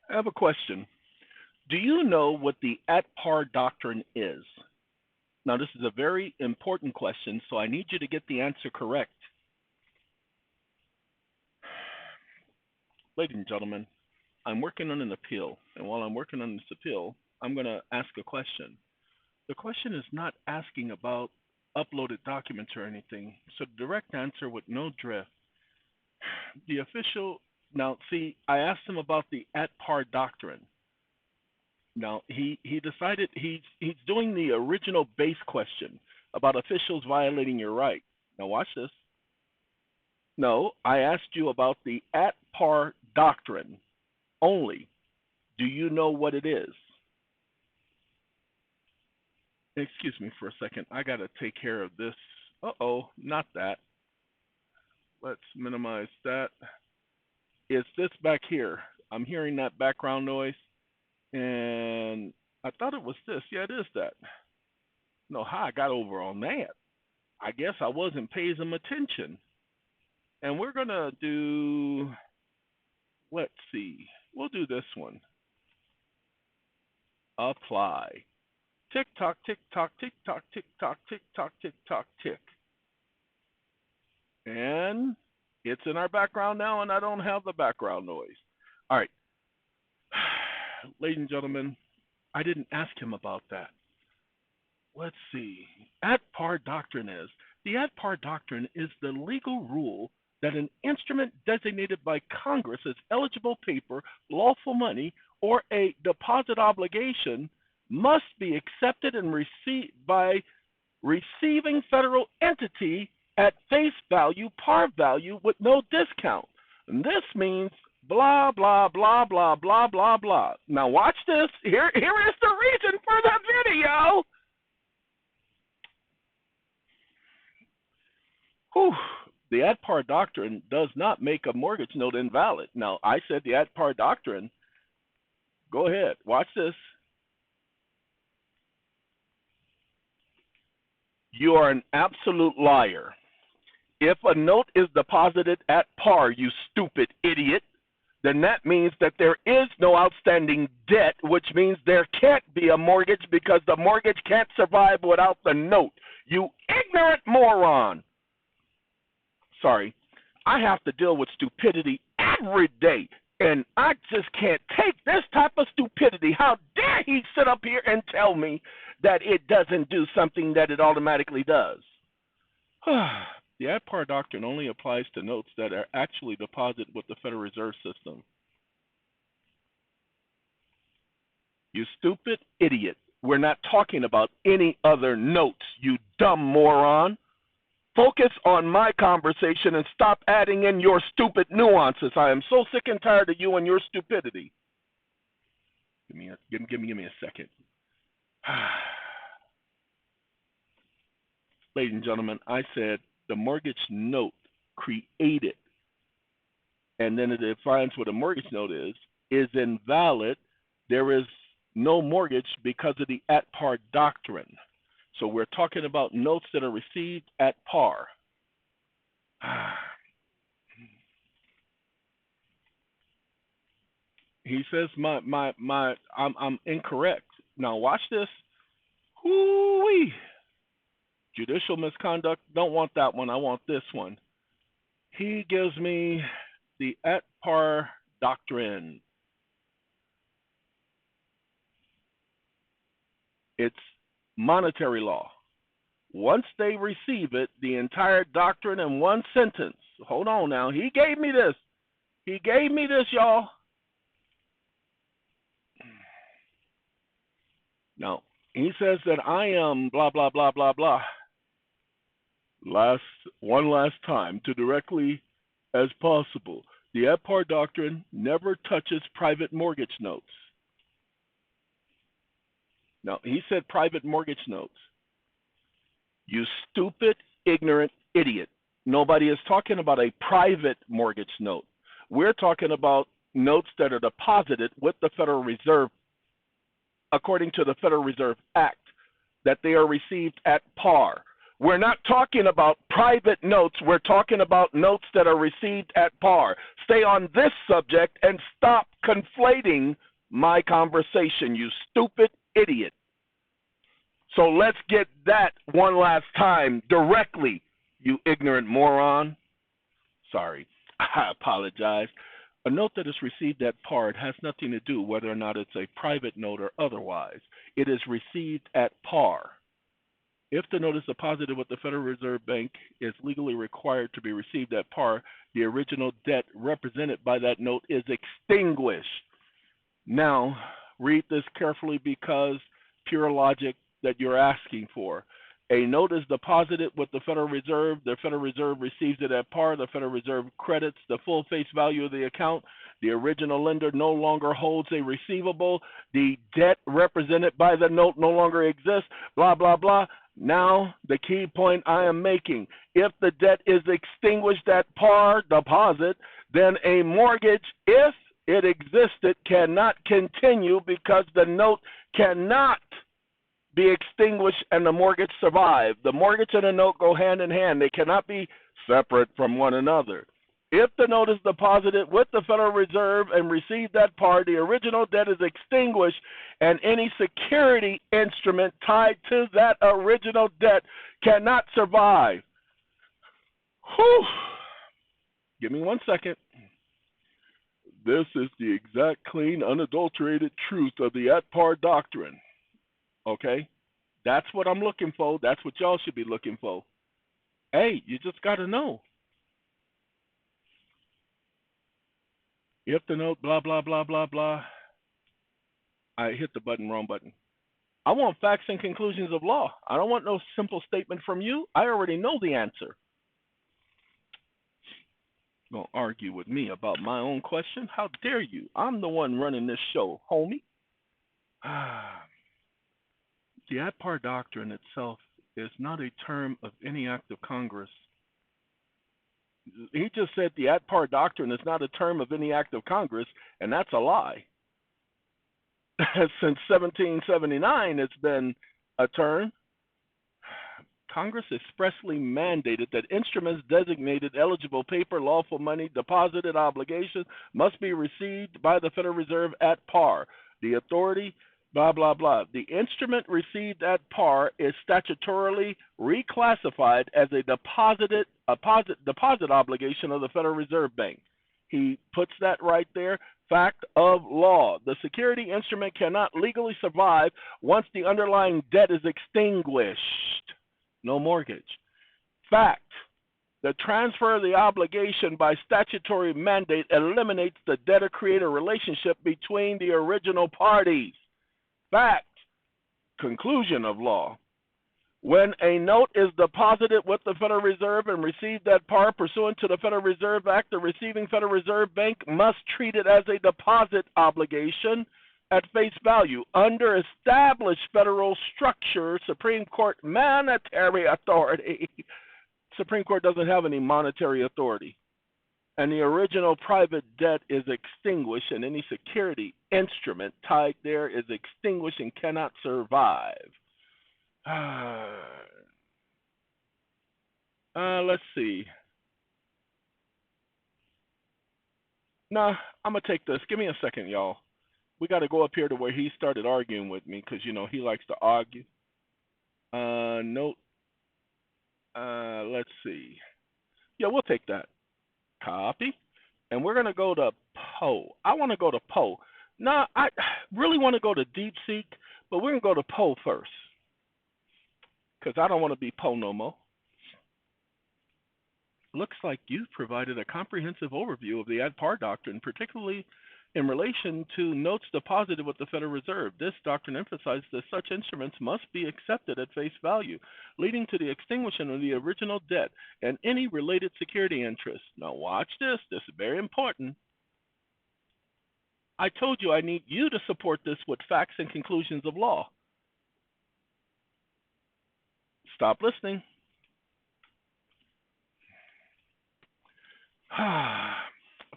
I have a question. Do you know what the at par doctrine is? Now, this is a very important question, so I need you to get the answer correct. Ladies and gentlemen, I'm working on an appeal, and while I'm working on this appeal, I'm going to ask a question. The question is not asking about uploaded documents or anything, so direct answer with no drift. The official, now see, I asked him about the at par doctrine. Now he decided he's doing the original base question about officials violating your right. Now watch this. No, I asked you about the at par doctrine only. Do you know what it is? Excuse me for a second. I got to take care of this. Uh-oh, not that. Let's minimize that. It's this back here. I'm hearing that background noise, and I thought it was this. Yeah, it is that. No, how I got over on that. I guess I wasn't paying some attention. And we're going to do, let's see, we'll do this one. Apply. Tick tock, tick tock, tick tock, tick tock, tick tock, tick tock, tick. And it's in our background now, and I don't have the background noise. All right. Ladies and gentlemen, I didn't ask him about that. Let's see. At par doctrine is, the at par doctrine is the legal rule that an instrument designated by Congress as eligible paper, lawful money, or a deposit obligation must be accepted and received by receiving federal entity at face value, par value, with no discount. And this means blah, blah, blah, blah, blah, blah, blah. Now watch this. Here is the reason for the video. Whew. The at par doctrine does not make a mortgage note invalid. Now, I said the at par doctrine. Go ahead. Watch this. You are an absolute liar. If a note is deposited at par, you stupid idiot, then that means that there is no outstanding debt, which means there can't be a mortgage because the mortgage can't survive without the note. You ignorant moron. Sorry, I have to deal with stupidity every day, and I just can't take this type of stupidity. How dare he sit up here and tell me that it doesn't do something that it automatically does? The at par doctrine only applies to notes that are actually deposited with the Federal Reserve System. You stupid idiot. We're not talking about any other notes, you dumb moron. Focus on my conversation and stop adding in your stupid nuances. I am so sick and tired of you and your stupidity. Give me a second. Ladies and gentlemen, I said the mortgage note created, and then it defines what a mortgage note is invalid. There is no mortgage because of the at par doctrine. So we're talking about notes that are received at par. He says I'm incorrect. Now watch this. Hoo-wee. Judicial misconduct, don't want that one. I want this one. He gives me the at par doctrine. It's monetary law. Once they receive it, the entire doctrine in one sentence. Hold on now. He gave me this. He gave me this, y'all. Now, he says that I am blah, blah, blah, blah, blah. One last time, to directly as possible. The at par doctrine never touches private mortgage notes. Now, he said private mortgage notes. You stupid, ignorant idiot. Nobody is talking about a private mortgage note. We're talking about notes that are deposited with the Federal Reserve according to the Federal Reserve Act, that they are received at par. We're not talking about private notes. We're talking about notes that are received at par. Stay on this subject and stop conflating my conversation, you stupid idiot. So let's get that one last time directly, you ignorant moron. Sorry, I apologize. A note that is received at par has nothing to do whether or not it's a private note or otherwise. It is received at par. If the note is deposited with the Federal Reserve Bank is legally required to be received at par, the original debt represented by that note is extinguished. Now, read this carefully because pure logic that you're asking for. A note is deposited with the Federal Reserve receives it at par, the Federal Reserve credits the full face value of the account, the original lender no longer holds a receivable, the debt represented by the note no longer exists, blah, blah, blah. Now, the key point I am making, if the debt is extinguished at par deposit, then a mortgage, if it existed, cannot continue because the note cannot be extinguished and the mortgage survive. The mortgage and the note go hand in hand. They cannot be separate from one another. If the note is deposited with the Federal Reserve and received at par, the original debt is extinguished and any security instrument tied to that original debt cannot survive. Whew. Give me 1 second. This is the exact, clean, unadulterated truth of the at-par doctrine. Okay? That's what I'm looking for. That's what y'all should be looking for. Hey, you just got to know. If the note, blah, blah, blah, blah, blah. I hit the button, wrong button. I want facts and conclusions of law. I don't want no simple statement from you. I already know the answer. Gonna argue with me about my own question? How dare you? I'm the one running this show, homie. The at-par doctrine itself is not a term of any act of Congress. He just said the at-par doctrine is not a term of any act of Congress, and that's a lie. Since 1779, it's been a term. Congress expressly mandated that instruments designated eligible paper, lawful money, deposited obligations must be received by the Federal Reserve at par. The authority, blah, blah, blah. The instrument received at par is statutorily reclassified as a deposit obligation of the Federal Reserve Bank. He puts that right there. Fact of law. The security instrument cannot legally survive once the underlying debt is extinguished. No mortgage. Fact. The transfer of the obligation by statutory mandate eliminates the debtor-creator relationship between the original parties. Fact. Conclusion of law. When a note is deposited with the Federal Reserve and received at par pursuant to the Federal Reserve Act, the receiving Federal Reserve Bank must treat it as a deposit obligation at face value. Under established federal structure, Supreme Court monetary authority, Supreme Court doesn't have any monetary authority. And the original private debt is extinguished and any security instrument tied there is extinguished and cannot survive. Let's see. Nah, I'm going to take this. Give me a second, y'all. We got to go up here to where he started arguing with me because, you know, he likes to argue. Note. Let's see. Yeah, we'll take that. Copy. And we're going to go to Poe. I want to go to Poe. Nah, I really want to go to DeepSeek, but we're going to go to Poe first. Because I don't want to be Poe no more. Looks like you've provided a comprehensive overview of the at-par doctrine, particularly in relation to notes deposited with the Federal Reserve. This doctrine emphasizes that such instruments must be accepted at face value, leading to the extinguishing of the original debt and any related security interest. Now watch this. This is very important. I told you I need you to support this with facts and conclusions of law. Stop listening.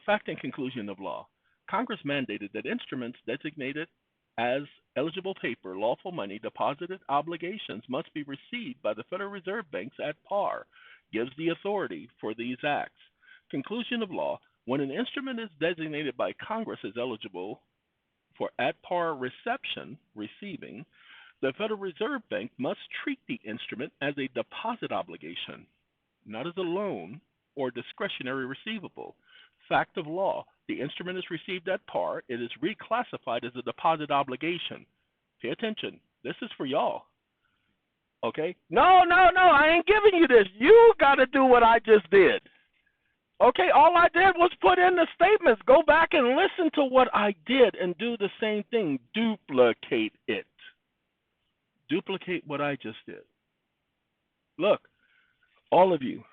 Fact and conclusion of law. Congress mandated that instruments designated as eligible paper, lawful money, deposited obligations must be received by the Federal Reserve Banks at par. Gives the authority for these acts. Conclusion of law. When an instrument is designated by Congress as eligible for at-par receiving, the Federal Reserve Bank must treat the instrument as a deposit obligation, not as a loan or discretionary receivable. Fact of law, the instrument is received at par. It is reclassified as a deposit obligation. Pay attention. This is for y'all. Okay? No, I ain't giving you this. You got to do what I just did. Okay, all I did was put in the statements. Go back and listen to what I did and do the same thing. Duplicate it. Duplicate what I just did. Look, all of you,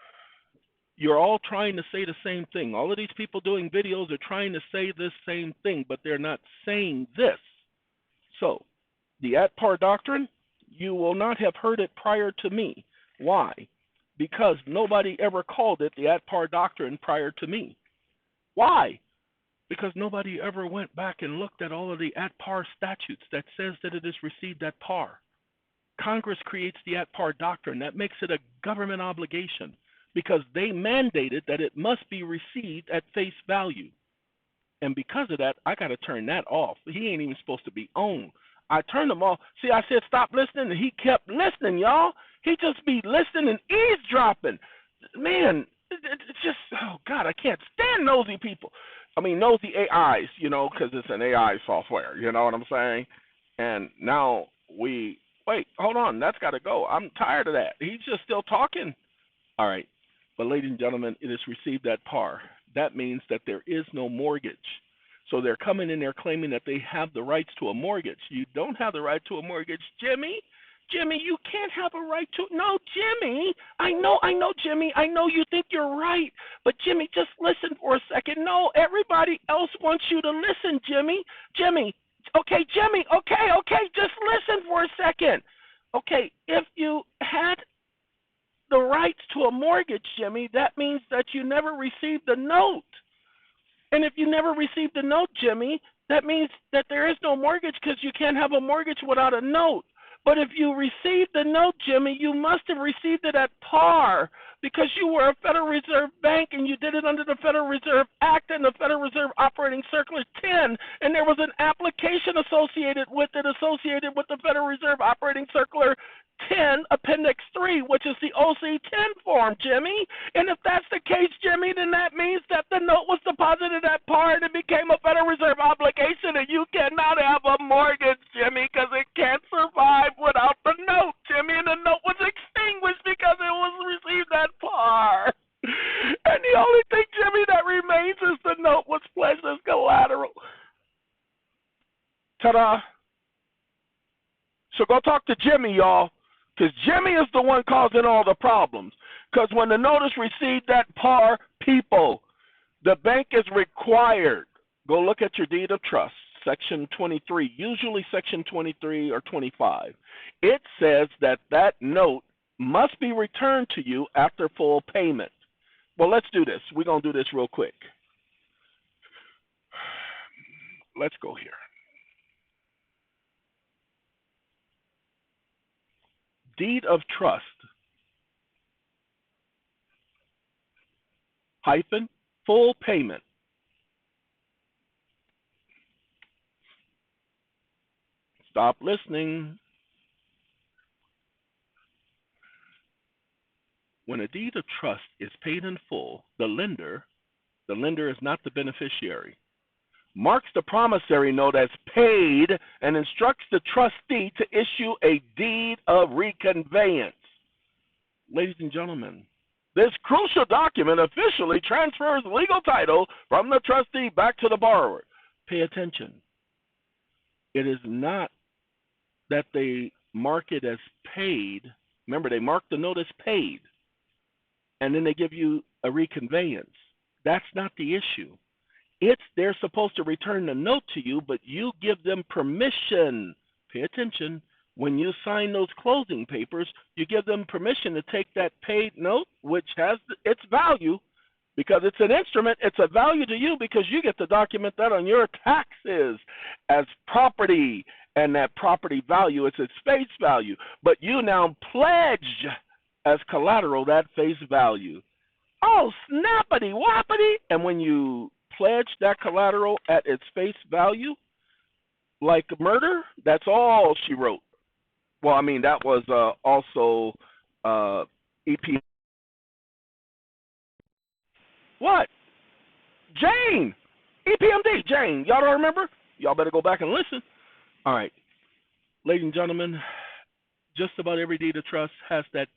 you're all trying to say the same thing. All of these people doing videos are trying to say this same thing, but they're not saying this. So, the at-par doctrine, you will not have heard it prior to me. Why? Because nobody ever called it the at-par doctrine prior to me. Why? Because nobody ever went back and looked at all of the at-par statutes that says that it is received at par. Congress creates the at-par doctrine. That makes it a government obligation because they mandated that it must be received at face value. And because of that, I got to turn that off. He ain't even supposed to be on. I turned him off. See, I said stop listening, and he kept listening, y'all. He just be listening and eavesdropping. Man, it's just, oh, God, I can't stand nosy people. I mean, nosy AIs, you know, because it's an AI software, you know what I'm saying? And now wait, hold on, that's got to go. I'm tired of that. He's just still talking. All right, but ladies and gentlemen, it is received at par. That means that there is no mortgage. So they're coming in there claiming that they have the rights to a mortgage. You don't have the right to a mortgage, Jimmy. Jimmy, you can't have a right to. No, Jimmy. I know, Jimmy. I know you think you're right. But, Jimmy, just listen for a second. No, everybody else wants you to listen, Jimmy. Jimmy. Okay, Jimmy. Okay. Just listen for a second. Okay, if you had the rights to a mortgage, Jimmy, that means that you never received the note. And if you never received the note, Jimmy, that means that there is no mortgage because you can't have a mortgage without a note. But if you received the note, Jimmy, you must have received it at par because you were a Federal Reserve Bank and you did it under the Federal Reserve Act and the Federal Reserve Operating Circular 10, and there was an application associated with the Federal Reserve Operating Circular 10, Appendix 3, which is the OC10 form, Jimmy. And if that's the case, Jimmy, then that means that the note was deposited at par and it became a Federal Reserve obligation, and you cannot have a mortgage, Jimmy, because it can't survive without the note, Jimmy. And the note was extinguished because it was received at par. And the only thing, Jimmy, that remains is the note was pledged as collateral. Ta-da. So go talk to Jimmy, y'all. Because Jimmy is the one causing all the problems. Because when the notice received at par, people, the bank is required. Go look at your deed of trust, Section 23, usually Section 23 or 25. It says that that note must be returned to you after full payment. Well, let's do this. We're going to do this real quick. Let's go here. Deed of trust, hyphen, full payment. Stop listening. When a deed of trust is paid in full, the lender is not the beneficiary, marks the promissory note as paid and instructs the trustee to issue a deed of reconveyance. Ladies and gentlemen, this crucial document officially transfers legal title from the trustee back to the borrower. Pay attention. It is not that they mark it as paid. Remember, they mark the note as paid, and then they give you a reconveyance. That's not the issue. They're supposed to return the note to you, but you give them permission. Pay attention. When you sign those closing papers, you give them permission to take that paid note, which has its value, because it's an instrument. It's a value to you because you get to document that on your taxes as property, and that property value is its face value. But you now pledge as collateral that face value. Oh, snappity whoppity. And when you pledge that collateral at its face value, like murder, that's all she wrote. Well, I mean, that was also EP. What? Jane! EPMD, Jane. Y'all don't remember? Y'all better go back and listen. All right. Ladies and gentlemen, just about every deed of trust has that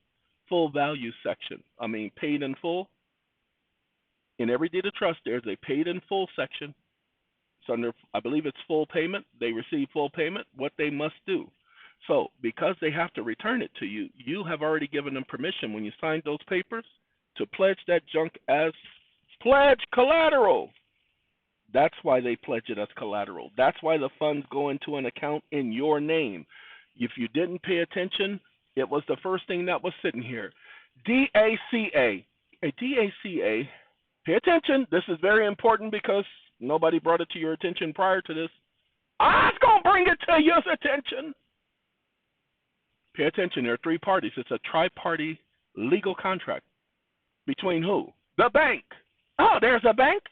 full value section. I mean, paid in full. In every deed of trust, there's a paid in full section. It's under, I believe it's full payment. They receive full payment, what they must do. So because they have to return it to you, you have already given them permission when you signed those papers to pledge that junk as pledge collateral. That's why they pledge it as collateral. That's why the funds go into an account in your name. If you didn't pay attention, it was the first thing that was sitting here. DACA. A DACA, pay attention. This is very important because nobody brought it to your attention prior to this. I was going to bring it to your attention. Pay attention. There are three parties. It's a tri-party legal contract. Between who? The bank. Oh, there's a bank?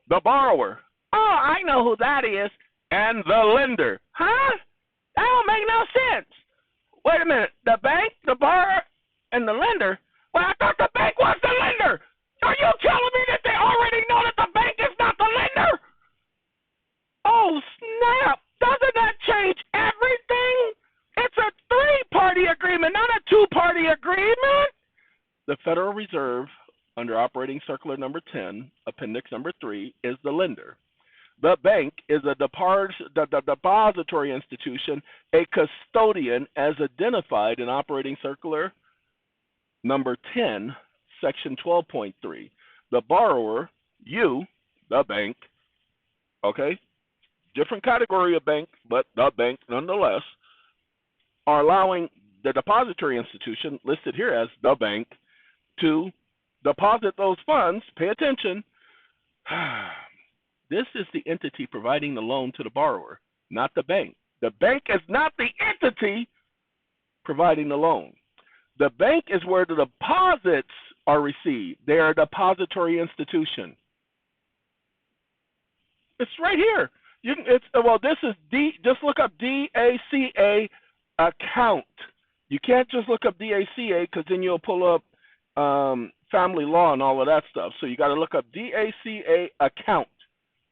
The borrower. Oh, I know who that is. And the lender. Huh? That don't make no sense. Wait a minute. The bank, the borrower, and the lender? Well, I thought the bank was the lender. Are you telling me that they already know that the bank is not the lender? Oh, snap. Doesn't that change everything? It's a three-party agreement, not a two-party agreement. The Federal Reserve, under Operating Circular number 10, Appendix number 3, is the lender. The bank is a depository institution, a custodian as identified in Operating Circular number 10, Section 12.3. The borrower, you, the bank, okay, different category of bank, but the bank nonetheless, are allowing the depository institution, listed here as the bank, to deposit those funds. Pay attention. This is the entity providing the loan to the borrower, not the bank. The bank is not the entity providing the loan. The bank is where the deposits are received. They are a depository institution. It's right here. This is just look up DACA account. You can't just look up DACA because then you'll pull up family law and all of that stuff. So you got to look up DACA account.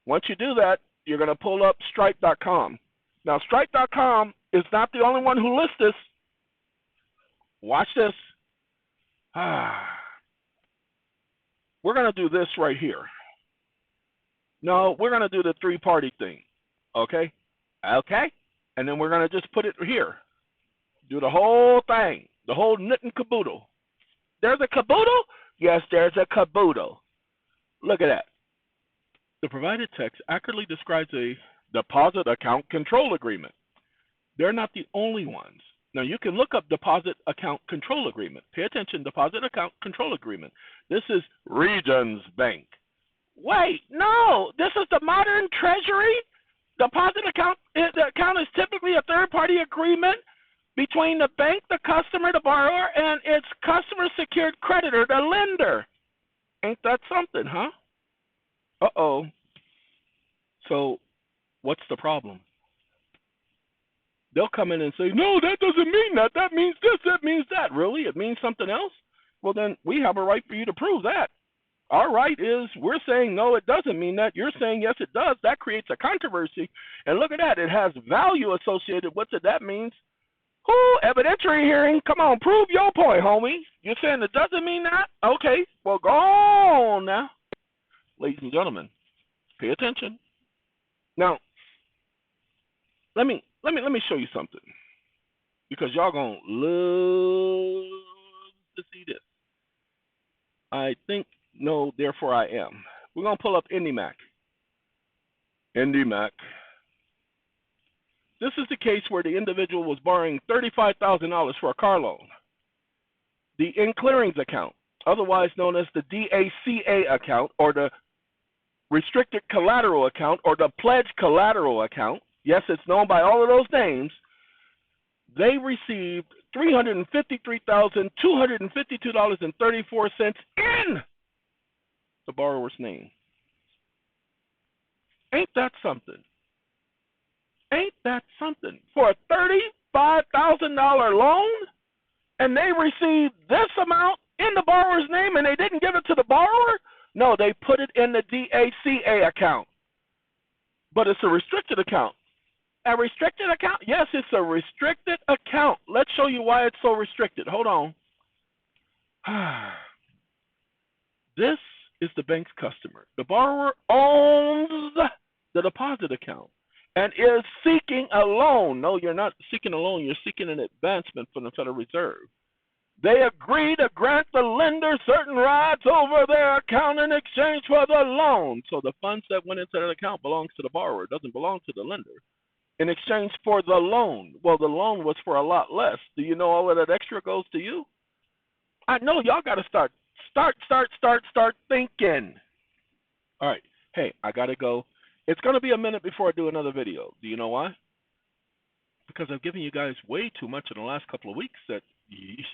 Once you do that, you're going to pull up Stripe.com. Now, Stripe.com is not the only one who lists this. Watch this. We're going to do this right here. No, we're going to do the three-party thing. Okay? Okay? And then we're going to just put it here. Do the whole thing. The whole nut and caboodle. There's a caboodle? Yes, there's a caboodle. Look at that. The provided text accurately describes a deposit account control agreement. They're not the only ones. Now, you can look up deposit account control agreement. Pay attention, deposit account control agreement. This is Regions Bank. Wait, no, this is the modern treasury. Deposit account, the account is typically a third-party agreement between the bank, the customer, the borrower, and its customer-secured creditor, the lender. Ain't that something, huh? Uh-oh. So what's the problem? They'll come in and say, no, that doesn't mean that. That means this, that means that. Really? It means something else? Well, then we have a right for you to prove that. Our right is we're saying, no, it doesn't mean that. You're saying, yes, it does. That creates a controversy. And look at that. It has value associated with it. That means, evidentiary hearing. Come on, prove your point, homie. You're saying it doesn't mean that? Okay, well, go on now. Ladies and gentlemen, pay attention. Now, let me show you something, because y'all gonna love to see this. I think, no, therefore I am. We're gonna pull up IndyMac. IndyMac. This is the case where the individual was borrowing $35,000 for a car loan. The in clearings account, otherwise known as the DACA account, or the restricted collateral account, or the pledge collateral account, yes, it's known by all of those names, they received $353,252.34 in the borrower's name. Ain't that something? Ain't that something? For a $35,000 loan, and they received this amount in the borrower's name, and they didn't give it to the borrower? No, they put it in the DACA account. But it's a restricted account. A restricted account? Yes, it's a restricted account. Let's show you why it's so restricted. Hold on. This is the bank's customer. The borrower owns the deposit account and is seeking a loan. No, you're not seeking a loan. You're seeking an advancement from the Federal Reserve. They agree to grant the lender certain rights over their account in exchange for the loan. So the funds that went into that account belongs to the borrower. It doesn't belong to the lender. In exchange for the loan. Well, the loan was for a lot less. Do you know all of that extra goes to you? I know y'all got to start thinking. All right. Hey, I got to go. It's going to be a minute before I do another video. Do you know why? Because I've given you guys way too much in the last couple of weeks that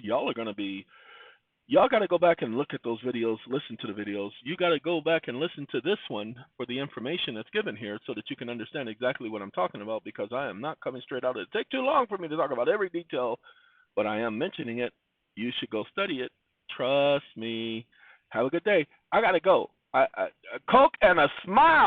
y'all are going to be, y'all got to go back and look at those videos, listen to the videos. You got to go back and listen to this one for the information that's given here so that you can understand exactly what I'm talking about, because I am not coming straight out. It'd take too long for me to talk about every detail, but I am mentioning it. You should go study it. Trust me. Have a good day. I got to go. A Coke and a smile.